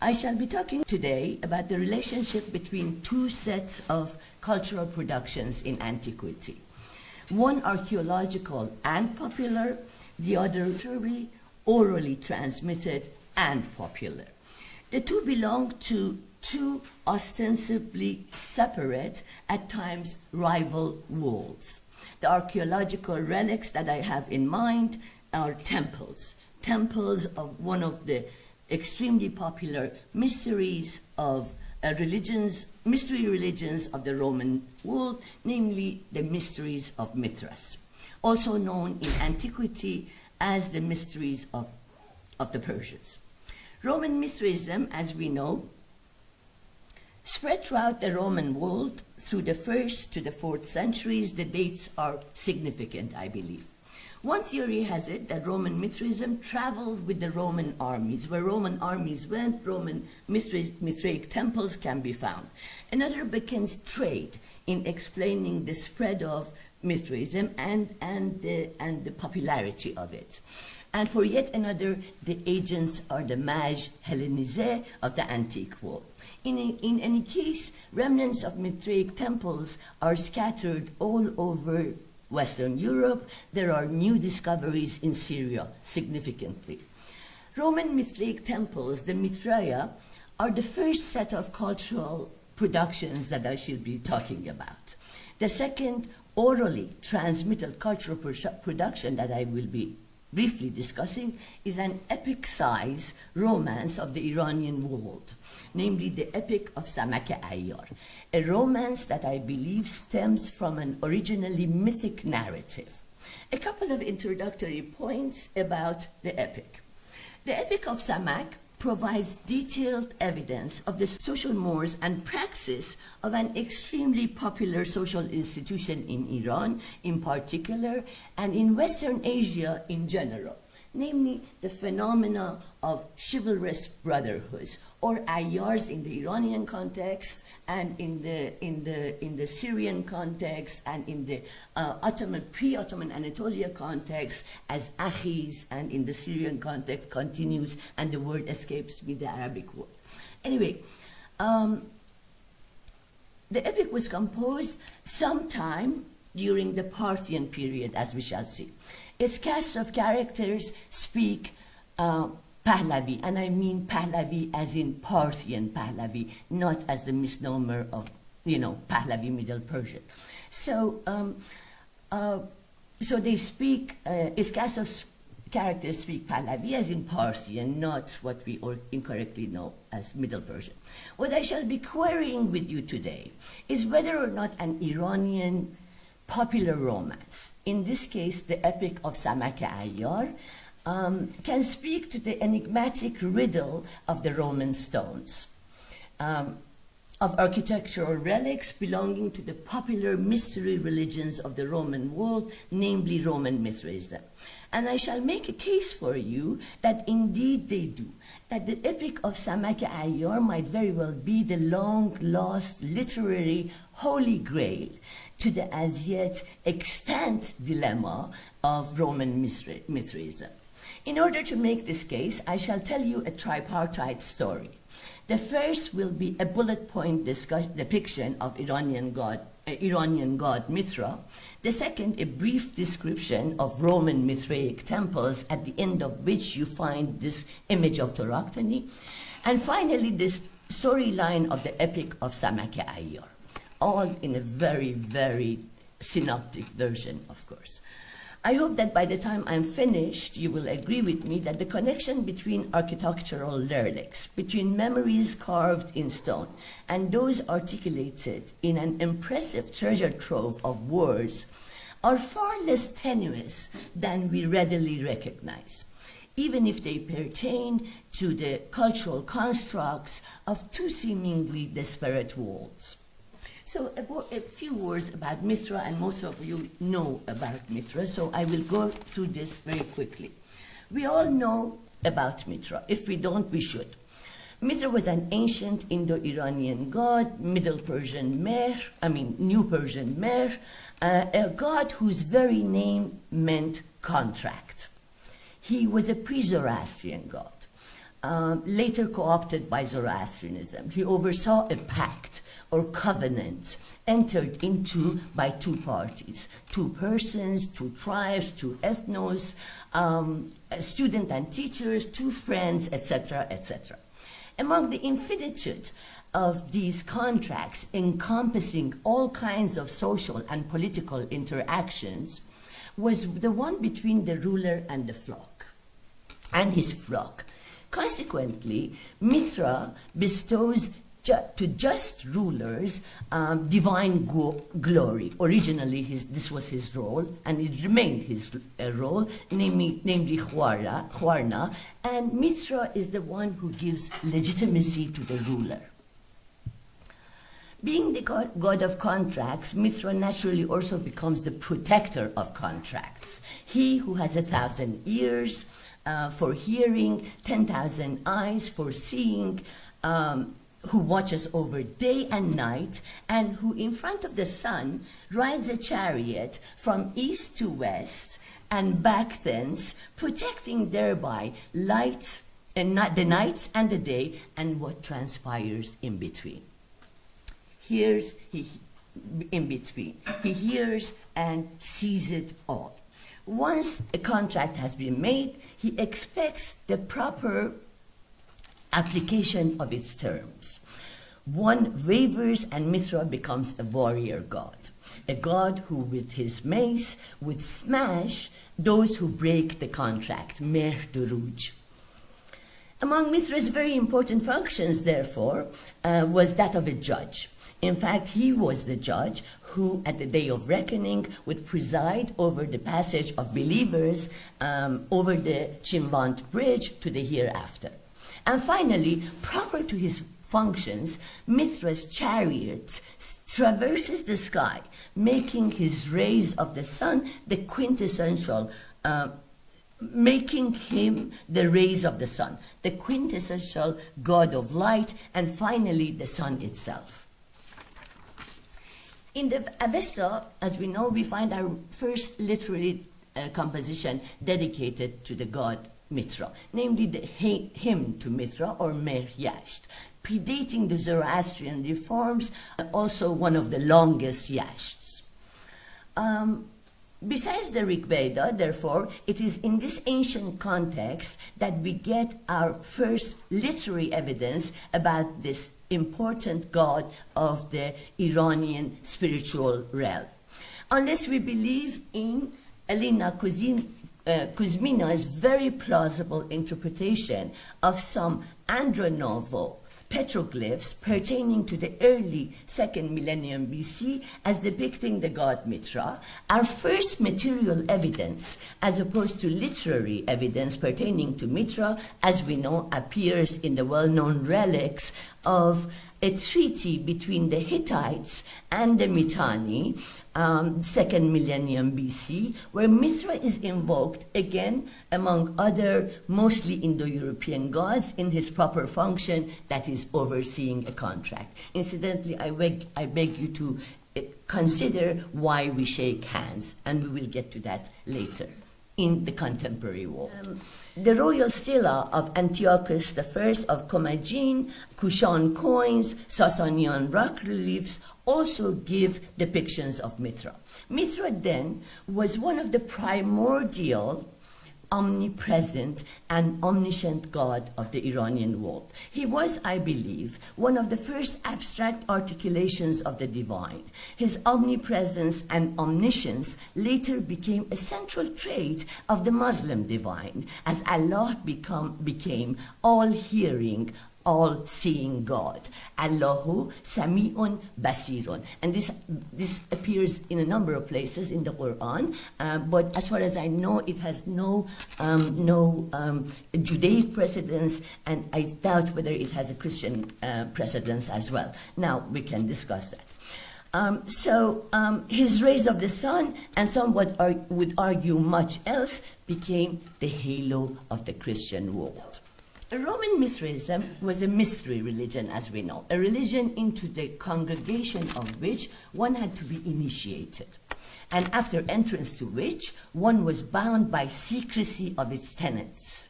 I shall be talking today about the relationship between two sets of cultural productions in antiquity. One archaeological and popular, the other literary, orally transmitted and popular. The two belong to two ostensibly separate, at times rival worlds. The archaeological relics that I have in mind are temples of one of the extremely popular mysteries of mystery religions of the Roman world, namely the mysteries of Mithras, also known in antiquity as the mysteries of the Persians. Roman Mithraism, as we know, spread throughout the Roman world through the 1st to the 4th centuries. The dates are significant, I believe. One theory has it that Roman Mithraism traveled with the Roman armies. Where Roman armies went, Roman Mithraic temples can be found. Another begins trade in explaining the spread of Mithraism and the popularity of it. And for yet another, the agents are the mages Hellenisés of the antique world. In any case, remnants of Mithraic temples are scattered all over Western Europe. There are new discoveries in Syria, significantly. Roman Mithraic temples, the Mithraea, are the first set of cultural productions that I shall be talking about. The second orally transmitted cultural production that I will be briefly discussing is an epic-size romance of the Iranian world, namely the Epic of Samak-e Ayyar, a romance that I believe stems from an originally mythic narrative. A couple of introductory points about the epic. The Epic of Samak provides detailed evidence of the social mores and praxis of an extremely popular social institution in Iran in particular, and in Western Asia in general, namely the phenomena of chivalrous brotherhoods, or ayyars in the Iranian context, and in the Syrian context, and in the pre-Ottoman Anatolia context as akhis, and in the Syrian context continues, and the word escapes me, the Arabic word. Anyway, the epic was composed sometime during the Parthian period, as we shall see. Its cast of characters speak Pahlavi, and I mean Pahlavi as in Parthian Pahlavi, not as the misnomer of, Pahlavi Middle Persian. So they speak, its cast of characters speak Pahlavi as in Parthian, not what we incorrectly know as Middle Persian. What I shall be querying with you today is whether or not an Iranian popular romance, in this case the Epic of Samak-e Ayyar, can speak to the enigmatic riddle of the Roman stones, of architectural relics belonging to the popular mystery religions of the Roman world, namely Roman Mithraism. And I shall make a case for you that indeed they do, that the Epic of Samak-e Ayyar might very well be the long-lost literary holy grail to the as yet extant dilemma of Roman Mithraism. In order to make this case, I shall tell you a tripartite story. The first will be a bullet point depiction of Iranian god Mithra. The second, a brief description of Roman Mithraic temples, at the end of which you find this image of Toroctony. And finally, this storyline of the Epic of Samak-e Ayyar, all in a very, very synoptic version, of course. I hope that by the time I'm finished, you will agree with me that the connection between architectural relics, between memories carved in stone, and those articulated in an impressive treasure trove of words are far less tenuous than we readily recognize, even if they pertain to the cultural constructs of two seemingly disparate worlds. So a few words about Mithra, and most of you know about Mithra, so I will go through this very quickly. We all know about Mithra. If we don't, we should. Mithra was an ancient Indo-Iranian god, New Persian Mehr, a god whose very name meant contract. He was a pre-Zoroastrian god. later co-opted by Zoroastrianism. He oversaw a pact or covenant entered into by two parties, two persons, two tribes, two ethnos, student and teachers, two friends, etc., etc. Among the infinitude of these contracts encompassing all kinds of social and political interactions was the one between the ruler and the flock, and his flock. Consequently, Mithra bestows to just rulers divine glory. Originally, this was his role, and it remained his role, namely Khwarna, and Mithra is the one who gives legitimacy to the ruler. Being the god of contracts, Mithra naturally also becomes the protector of contracts. He who has 1,000 ears for hearing, 10,000 eyes for seeing, who watches over day and night, and who in front of the sun rides a chariot from east to west and back thence, protecting thereby light and the nights and the day and what transpires in between. In between. He hears and sees it all. Once a contract has been made, he expects the proper application of its terms. One wavers and Mithra becomes a warrior god, a god who with his mace would smash those who break the contract, Mehr Duruj. Among Mithra's very important functions, therefore, was that of a judge. In fact, he was the judge who, at the day of reckoning, would preside over the passage of believers over the Chimvant bridge to the hereafter. And finally, proper to his functions, Mithra's chariot traverses the sky, making his rays of the sun the quintessential, making him the rays of the sun, the quintessential god of light, and finally the sun itself. In the Avesta, as we know, we find our first literary composition dedicated to the god Mithra, namely the hymn to Mithra, or Mehr Yasht, predating the Zoroastrian reforms, also one of the longest yashts. Besides the Rig Veda, therefore, it is in this ancient context that we get our first literary evidence about this important god of the Iranian spiritual realm. Unless we believe in Elena Kuzmina's very plausible interpretation of some Andronovo petroglyphs pertaining to the early 2nd millennium BC as depicting the god Mithra, our first material evidence, as opposed to literary evidence pertaining to Mithra, as we know, appears in the well-known relics of a treaty between the Hittites and the Mitanni, 2nd millennium BC, where Mithra is invoked again among other mostly Indo-European gods in his proper function, that is overseeing a contract. Incidentally, I beg you to consider why we shake hands, and we will get to that later in the contemporary world. The royal stela of Antiochus I of Commagene, Kushan coins, Sasanian rock reliefs also give depictions of Mithra. Mithra then was one of the primordial, omnipresent and omniscient god of the Iranian world. He was, I believe, one of the first abstract articulations of the divine. His omnipresence and omniscience later became a central trait of the Muslim divine, as Allah became all-hearing, all-seeing God. Allahu Sami'un Basirun. And this appears in a number of places in the Quran, but as far as I know, it has no Judaic precedence, and I doubt whether it has a Christian precedence as well. Now, we can discuss that. His rays of the sun, and some would argue much else, became the halo of the Christian world. Roman Mithraism was a mystery religion, as we know, a religion into the congregation of which one had to be initiated, and after entrance to which one was bound by secrecy of its tenets.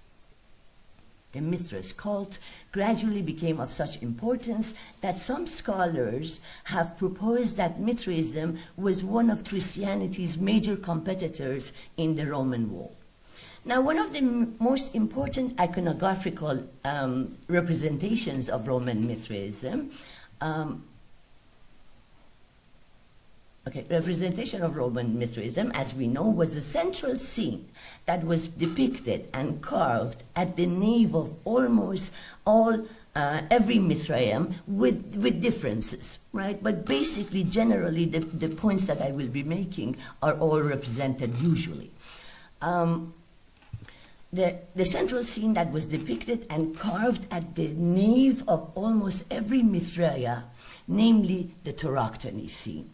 the Mithras cult, gradually became of such importance that some scholars have proposed that Mithraism was one of Christianity's major competitors in the Roman war. Now, one of the most important iconographical representations of Roman Mithraism representation of Roman Mithraism, as we know, was the central scene that was depicted and carved at the nave of almost every Mithraeum with differences, right? But basically, generally, the points that I will be making are all represented usually. The central scene that was depicted and carved at the nave of almost every Mithraea, namely the Tauroctony scene,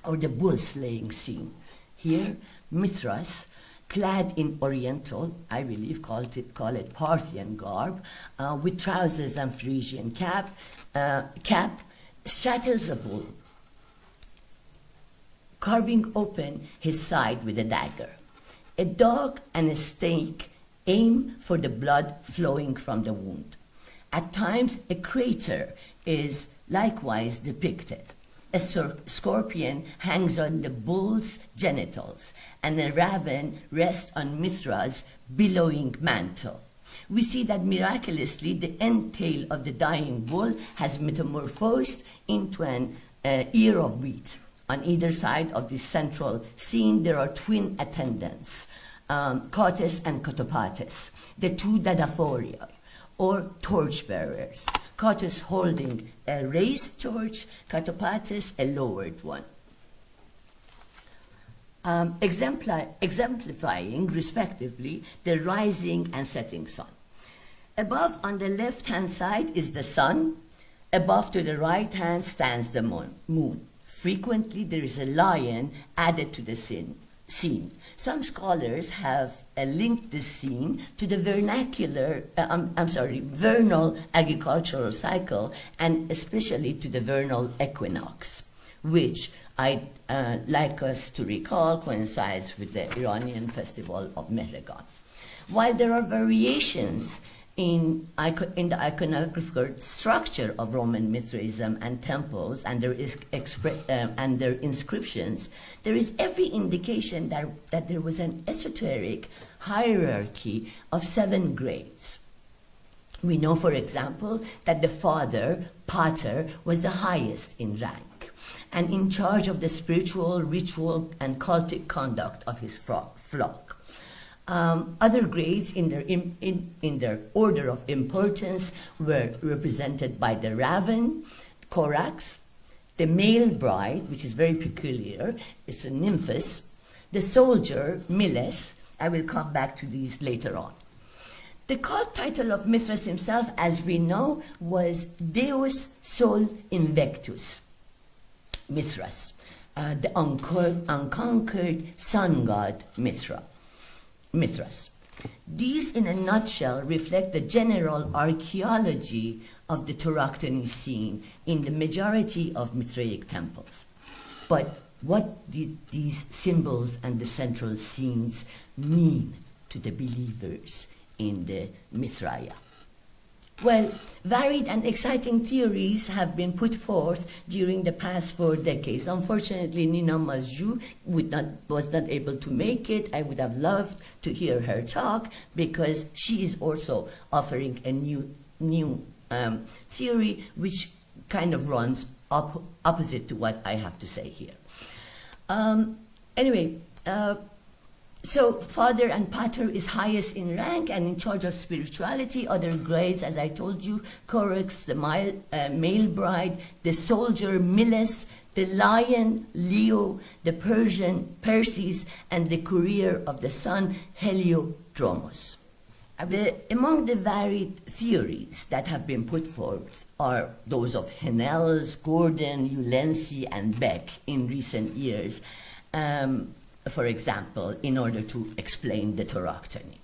or the bull-slaying scene. Here, Mithras, clad in Oriental, I believe, call it Parthian garb, with trousers and Phrygian cap, straddles a bull, carving open his side with a dagger. A dog and a snake aim for the blood flowing from the wound. At times, a crater is likewise depicted. A scorpion hangs on the bull's genitals, and a raven rests on Mithras' billowing mantle. We see that miraculously the end tail of the dying bull has metamorphosed into an ear of wheat. On either side of this central scene, there are twin attendants, Cotes and Cotopates, the two Dadaphoria, or torchbearers. Cotes holding a raised torch, Cotopates a lowered one. Exemplifying, respectively, the rising and setting sun. Above, on the left-hand side, is the sun. Above, to the right hand, stands the moon. Frequently, there is a lion added to the scene. Some scholars have linked this scene to the vernal agricultural cycle, and especially to the vernal equinox, which I'd like us to recall coincides with the Iranian festival of Mithras. While there are variations in the iconographical structure of Roman Mithraism and temples and their inscriptions, there is every indication that there was an esoteric hierarchy of 7 grades. We know, for example, that the father, pater, was the highest in rank and in charge of the spiritual, ritual, and cultic conduct of his flock. Other grades in their order of importance were represented by the raven, corax, the male bride, which is very peculiar, it's a nymphus, the soldier, miles. I will come back to these later on. The cult title of Mithras himself, as we know, was Deus Sol Invictus, Mithras, the unconquered sun god Mithras. These, in a nutshell, reflect the general archaeology of the Tauroctony scene in the majority of Mithraic temples. But what did these symbols and the central scenes mean to the believers in the Mithraea? Well, varied and exciting theories have been put forth during the past 4 decades. Unfortunately, Nina Mazju was not able to make it. I would have loved to hear her talk because she is also offering a new theory which kind of runs opposite to what I have to say here. So father and pater is highest in rank and in charge of spirituality. Other grades, as I told you, corax, the male bride, the soldier, miles, the lion, Leo, the Persian, Perses, and the courier of the sun, Heliodromos. Among the varied theories that have been put forth are those of Hennels, Gordon, Ulensi, and Beck in recent years. For example, in order to explain the Tauroctony.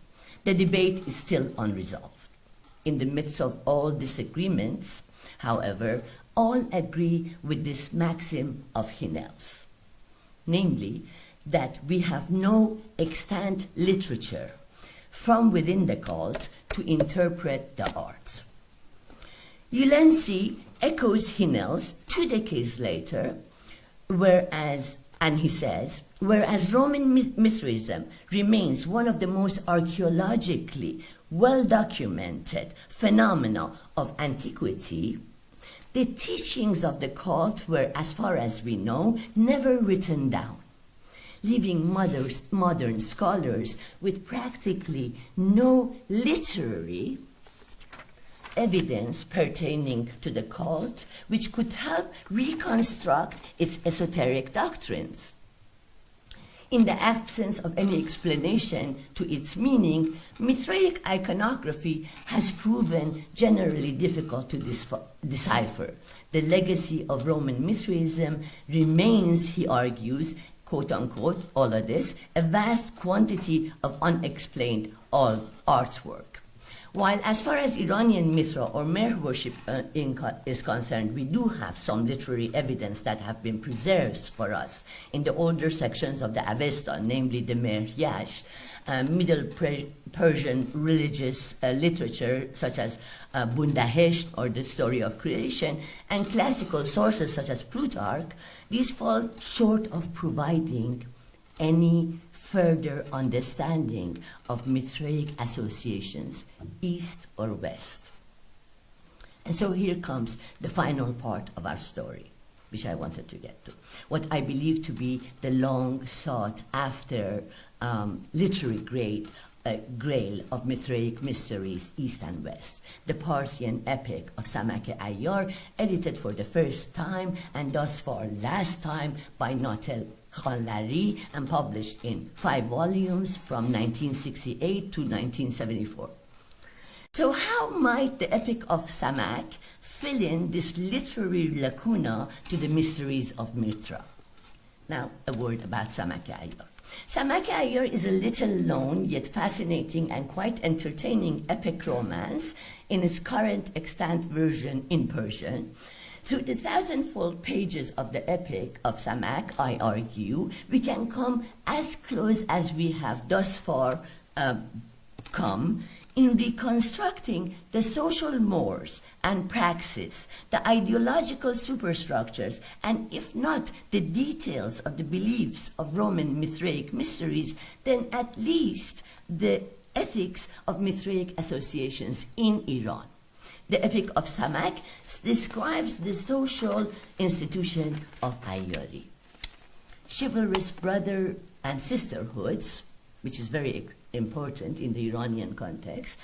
The debate is still unresolved. In the midst of all disagreements, however, all agree with this maxim of Hennels, namely that we have no extant literature from within the cult to interpret the arts. Ulensi echoes Hinels 2 decades later, and he says, whereas Roman Mithraism remains one of the most archaeologically well-documented phenomena of antiquity, the teachings of the cult were, as far as we know, never written down, leaving modern scholars with practically no literary evidence pertaining to the cult, which could help reconstruct its esoteric doctrines. In the absence of any explanation to its meaning, Mithraic iconography has proven generally difficult to decipher. The legacy of Roman Mithraism remains, he argues, quote-unquote, all of this, a vast quantity of unexplained artwork. While as far as Iranian Mithra or Mer worship is concerned, we do have some literary evidence that have been preserved for us in the older sections of the Avesta, namely the Mer Yash, Middle Persian religious literature such as Bundahesht or the story of creation, and classical sources such as Plutarch. These fall short of providing any further understanding of Mithraic associations, east or west. And so here comes the final part of our story, which I wanted to get to. What I believe to be the long sought after literary grail of Mithraic mysteries, east and west, the Parthian epic of Samak-e ayyar, edited for the first time and thus far last time by Natel Khanlari and published in 5 volumes from 1968 to 1974. So how might the epic of Samak fill in this literary lacuna to the mysteries of Mithra? Now, a word about Samak-e ayyar. Samak-e ayyar is a little-known yet fascinating and quite entertaining epic romance in its current extant version in Persian. Through the 1,000-fold pages of the epic of Samak, I argue, we can come as close as we have thus far come in reconstructing the social mores and praxis, the ideological superstructures, and if not the details of the beliefs of Roman Mithraic mysteries, then at least the ethics of Mithraic associations in Iran. The epic of Samak describes the social institution of ayyari. Chivalrous brother and sisterhoods, which is very important in the Iranian context,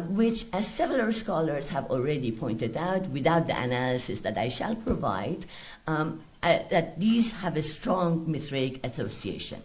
which, as several scholars have already pointed out, without the analysis that I shall provide, that these have a strong Mithraic association.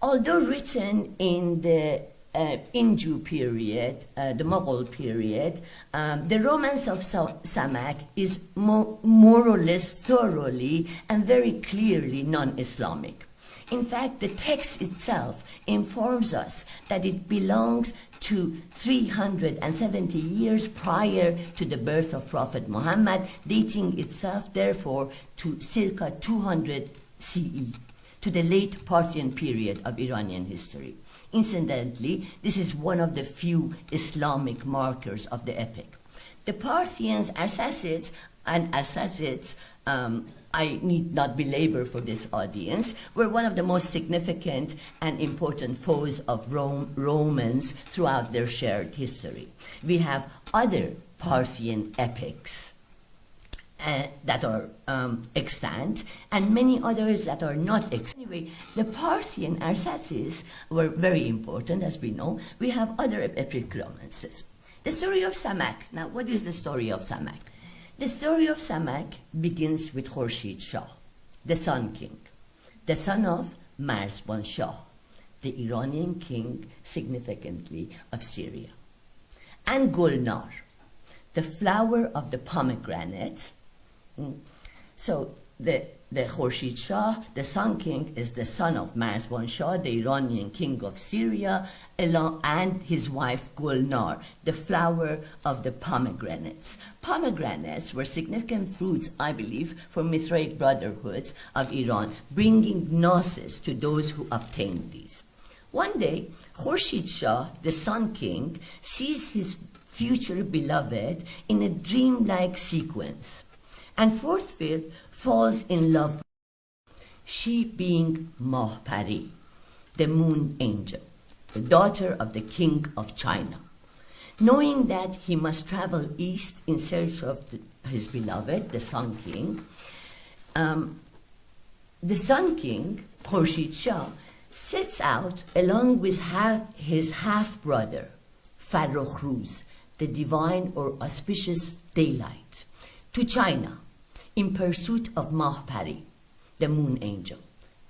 Although written in the Inju period, the Mughal period, the romance of Samak is more or less thoroughly and very clearly non-Islamic. In fact, the text itself informs us that it belongs to 370 years prior to the birth of Prophet Muhammad, dating itself, therefore, to circa 200 CE, to the late Parthian period of Iranian history. Incidentally, this is one of the few Islamic markers of the epic. The Parthians, Arsacids, I need not belabor for this audience, were one of the most significant and important foes of Romans throughout their shared history. We have other Parthian epics that are extant, and many others that are not extant. Anyway, the Parthian Arsacids were very important, as we know. We have other epic romances. The story of Samak. Now, what is the story of Samak? The story of Samak begins with Khurshid Shah, the Sun King, the son of Marzban Shah, the Iranian king, significantly, of Syria, and Gulnar, the flower of the pomegranate. So the Khurshid Shah, the Sun King, is the son of Marzban Shah, the Iranian king of Syria, and his wife Gulnar, the flower of the pomegranates. Pomegranates were significant fruits, I believe, for Mithraic brotherhoods of Iran, bringing gnosis to those who obtained these. One day, Khurshid Shah, the Sun King, sees his future beloved in a dreamlike sequence and forthwith falls in love, she being Mahpari, the moon angel, the daughter of the king of China. Knowing that he must travel east in search of his beloved, the Sun King, the Sun King, Khurshid Shah, sets out along with his half-brother, Farrokhruz, the divine or auspicious daylight, to China in pursuit of Mahpari, the moon angel.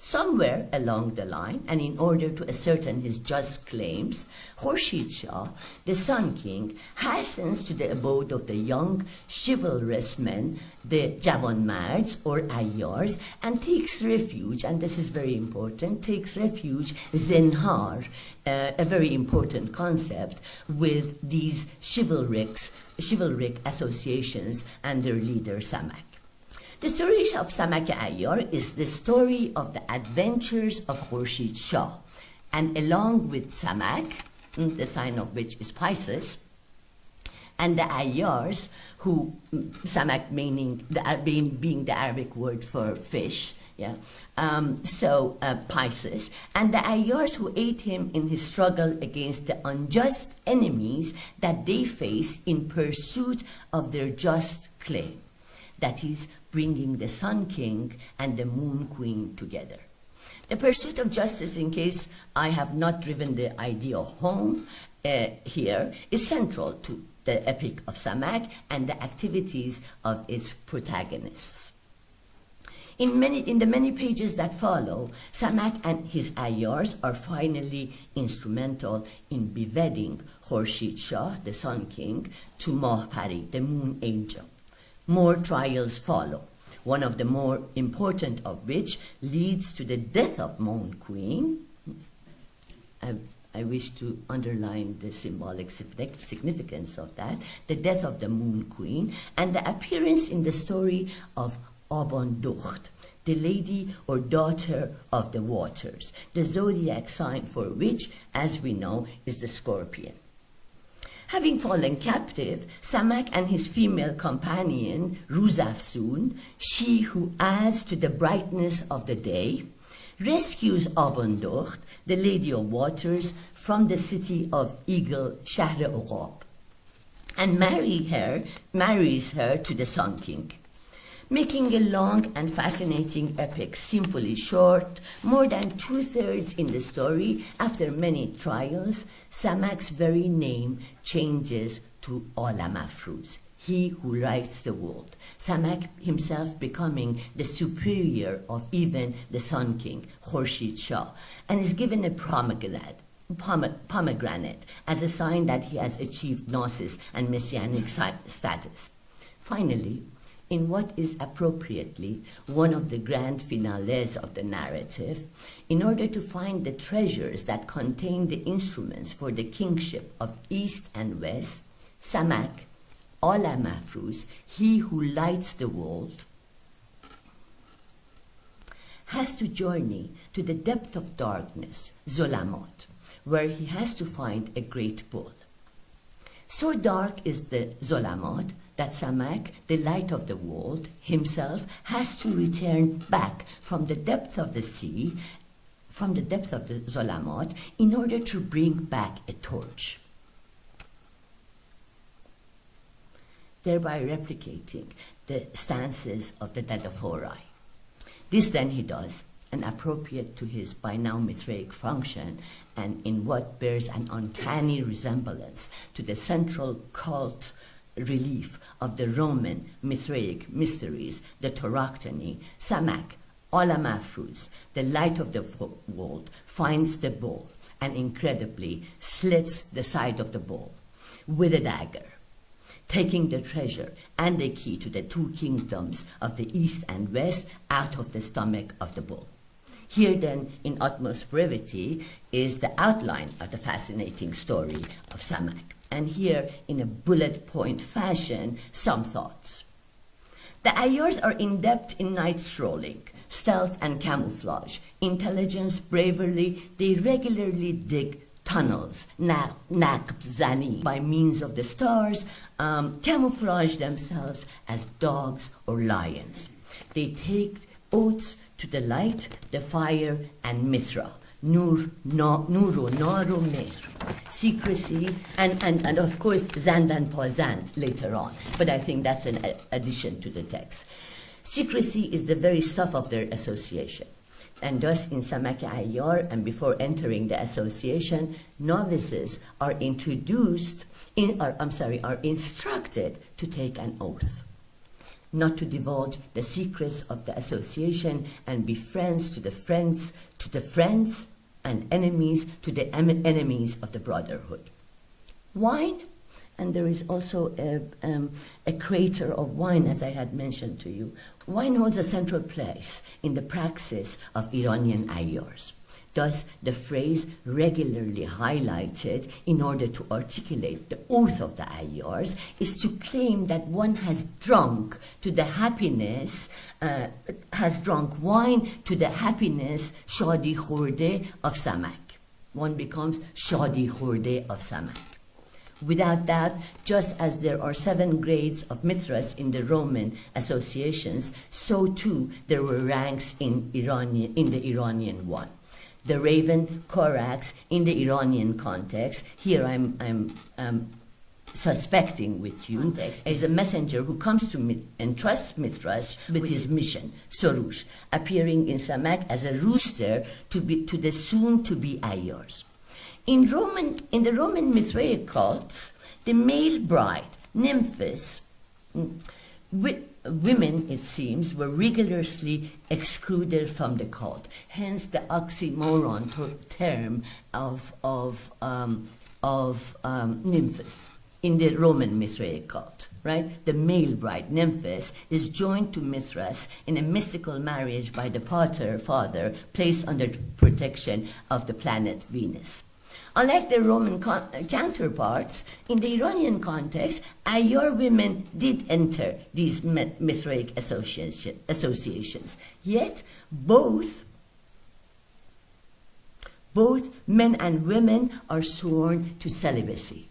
Somewhere along the line, and in order to ascertain his just claims, Khurshid Shah, the Sun King, hastens to the abode of the young, chivalrous men, the Javanmards or ayyars, and takes refuge, and this is very important, takes refuge, zinhar, a very important concept, with these chivalric associations and their leader Samak. The story of Samak-e ayyar is the story of the adventures of Khurshid Shah, and along with Samak, the sign of which is Pisces, and the ayyars, who Samak meaning being the Arabic word for fish, Pisces, and the ayyars who aid him in his struggle against the unjust enemies that they face in pursuit of their just claim, that is, bringing the Sun King and the Moon Queen together. The pursuit of justice, in case I have not driven the idea home here, is central to the epic of Samak and the activities of its protagonists. In the many pages that follow, Samak and his ayyars are finally instrumental in bewedding Khurshid Shah, the Sun King, to Mahpari, the moon angel. More trials follow, one of the more important of which leads to the death of Moon Queen. I wish to underline the symbolic significance of that, the death of the Moon Queen, and the appearance in the story of Abandukht, the lady or daughter of the waters, the zodiac sign for which, as we know, is the scorpion. Having fallen captive, Samak and his female companion, Ruzafsun, she who adds to the brightness of the day, rescues Abandukht, the Lady of Waters, from the city of Eagle, Shahr Uqab, and marries her to the Sun King. Making a long and fascinating epic sinfully short, more than 2/3 in the story, after many trials, Samak's very name changes to Alamafruz, he who lights the world, Samak himself becoming the superior of even the Sun King, Khurshid Shah, and is given a pomegranate as a sign that he has achieved gnosis and messianic status. Finally, in what is appropriately one of the grand finales of the narrative, in order to find the treasures that contain the instruments for the kingship of East and West, Samak, Ala Mafruz, he who lights the world, has to journey to the depth of darkness, Zolamat, where he has to find a great bull. So dark is the Zolamat that Samak, the light of the world, himself has to return back from the depth of the sea, from the depth of the Zolamat, in order to bring back a torch, thereby replicating the stances of the Dadaforai. This then he does, and appropriate to his by now Mithraic function, and in what bears an uncanny resemblance to the central cult relief of the Roman Mithraic mysteries, the Tauroctony, Samak, Ala Mafruz, the light of the world, finds the bull and incredibly slits the side of the bull with a dagger, taking the treasure and the key to the two kingdoms of the East and West out of the stomach of the bull. Here then, in utmost brevity, is the outline of the fascinating story of Samak. And here, in a bullet point fashion, some thoughts. The ayyars are in depth in night strolling, stealth and camouflage, intelligence, bravery. They regularly dig tunnels, naqb zani, by means of the stars, camouflage themselves as dogs or lions. They take oaths to the light, the fire, and Mithra. Nuru, naru, mehr. Secrecy, and of course, zandan pazan later on. But I think that's an addition to the text. Secrecy is the very stuff of their association. And thus, in Samak-e ayyar, and before entering the association, novices are instructed to take an oath, not to divulge the secrets of the association and be friends to the friends, and enemies to the enemies of the brotherhood. Wine, and there is also a crater of wine, as I had mentioned to you. Wine holds a central place in the praxis of Iranian ayyars. Thus, the phrase regularly highlighted in order to articulate the oath of the ayyars is to claim that one has drunk wine to the happiness, shadi khorde of Samak. One becomes shadi khorde of Samak. Without that, just as there are 7 grades of Mithras in the Roman associations, so too there were ranks in the Iranian one. The raven, Corax, in the Iranian context, here I'm suspecting with you, is a messenger who comes to entrust Mithras with his mission, Sorush, appearing in Samak as a rooster to the soon-to-be ayyars. In the Roman Mithraic cults, the male bride, nymphs, women, it seems, were rigorously excluded from the cult. Hence the oxymoron term of nymphs in the Roman Mithraic cult. Right? The male bride, Nymphis, is joined to Mithras in a mystical marriage by the father, placed under protection of the planet Venus. Unlike their Roman counterparts, in the Iranian context, ayyar women did enter these Mithraic associations. Yet, both men and women are sworn to celibacy,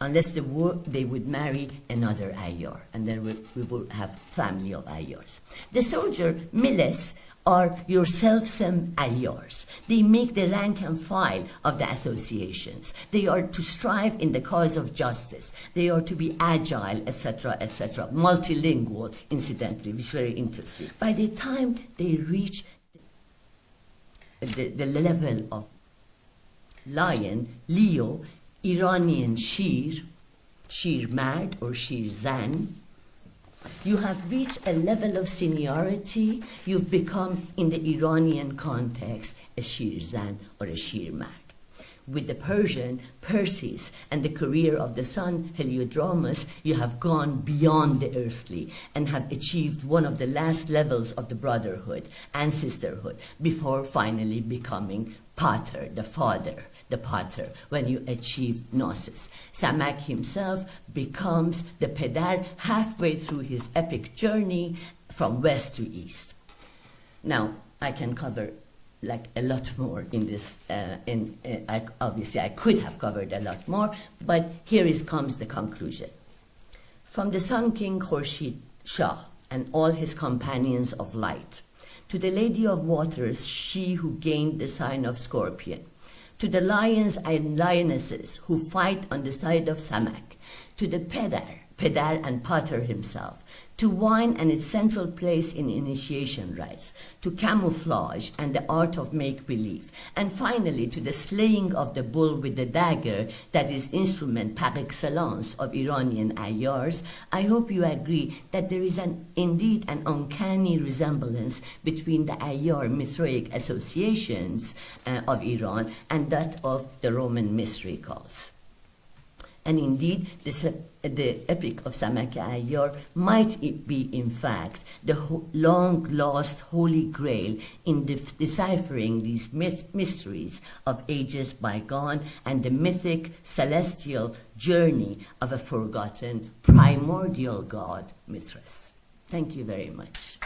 unless they would marry another ayyar, and then we will have family of ayyars. The soldier, miles, are your self-sem ayyars. They make the rank and file of the associations. They are to strive in the cause of justice. They are to be agile, etc., etc., multilingual, incidentally, which is very interesting. By the time they reach the level of lion, Leo, Iranian shir mard or shir zan, you have reached a level of seniority. You've become, in the Iranian context, a shir zan or a shir mard. With the Persian, Perses, and the career of the son, Heliodromus, you have gone beyond the earthly and have achieved one of the last levels of the brotherhood and sisterhood before finally becoming pater, the father, the pater, when you achieve gnosis. Samak himself becomes the pedar halfway through his epic journey from west to east. Now, I can cover like a lot more in this, obviously I could have covered a lot more, but here comes the conclusion. From the Sun King Khurshid Shah and all his companions of light, to the Lady of Waters, she who gained the sign of Scorpion, to the lions and lionesses who fight on the side of Samak, to the pedar and pater himself, to wine and its central place in initiation rites, to camouflage and the art of make-believe, and finally to the slaying of the bull with the dagger that is instrument par excellence of Iranian ayyars, I hope you agree that there is indeed an uncanny resemblance between the ayyar Mithraic associations of Iran and that of the Roman mystery cults. And indeed, the epic of Samak-e ayyar might be, in fact, the long-lost Holy Grail in deciphering these mysteries of ages bygone and the mythic celestial journey of a forgotten primordial god, Mithras. Thank you very much.